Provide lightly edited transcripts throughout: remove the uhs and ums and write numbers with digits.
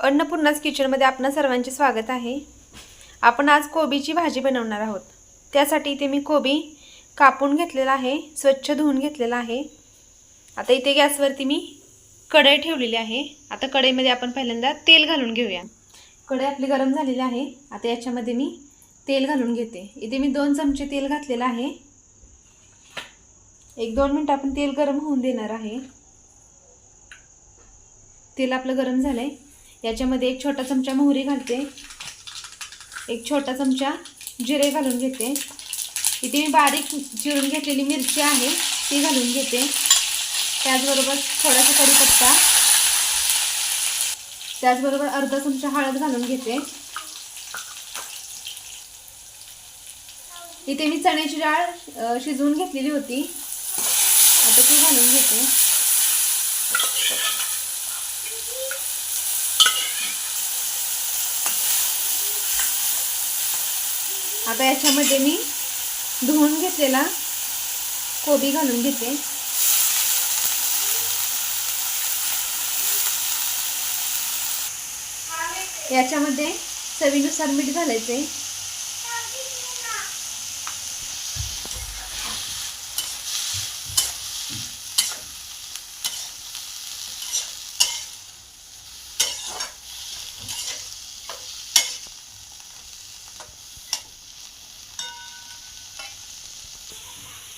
अन्नपूर्णाच किचनमध्ये आपणा सर्वांचे स्वागत आहे। आपण आज कोबीची भाजी बनवणार आहोत। त्यासाठी इथे मी कोबी कापून घेतलेला आहे, स्वच्छ धुवून घेतलेला आहे। आता इथे गॅसवरती मी कढई ठेवलेली आहे। आता कढईमध्ये आपण पहिल्यांदा तेल घालून घेऊया। कढई आपली गरम झालेली आहे। आता याच्यामध्ये मी तेल घालून घेते। इथे मी 2 चमचे तेल घातलेले आहे। 1-2 मिनिट आपण तेल गरम होऊन देणार आहे। तेल आपलं गरम झालंय। याच्यामध्ये 1 छोटा चमचा मोहरी घालते, 1 छोटा चमचा जिरे घालून घेते। इथे मी बारीक चिरून घेतलेली मिरची आहे ती घालून घेते। त्याचबरोबर थोडासा कढीपत्ता, त्याचबरोबर अर्धा चमचा हळद घालून घेते। इथे मी चण्याची डाळ शिजवून घेतलेली होती, आता ती घालून घेते। आता याच्यामध्ये मी धुवून घेतलेला कोबी घालून घेते। याच्यामध्ये चवीनुसार मीठ घालायचे।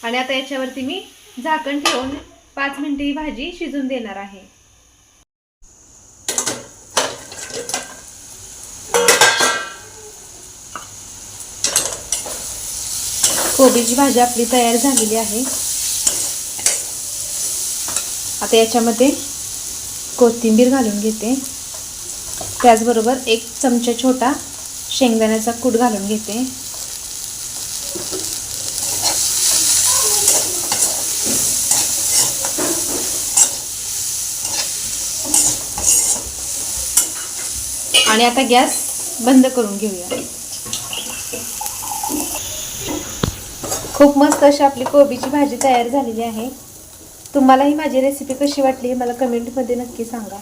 आणि आता याच्यावरती मी झाकण ठेवून 5 मिनिटे ही भाजी शिजून देणार आहे। कोबीची भाजी आपली तयार झालेली आहे। आता याच्यामध्ये कोथिंबीर घालून घेते, त्याचबरोबर 1 चमचा छोटा शेंगदाण्याचा कूट घालून घेते। आणि आता गॅस बंद करून घेऊया। खूप मस्त अशी आपली कोबीची भाजी तयार झालेली आहे। तुम्हाला ही माझी रेसिपी कशी वाटली मला कमेंटमध्ये नक्की सांगा।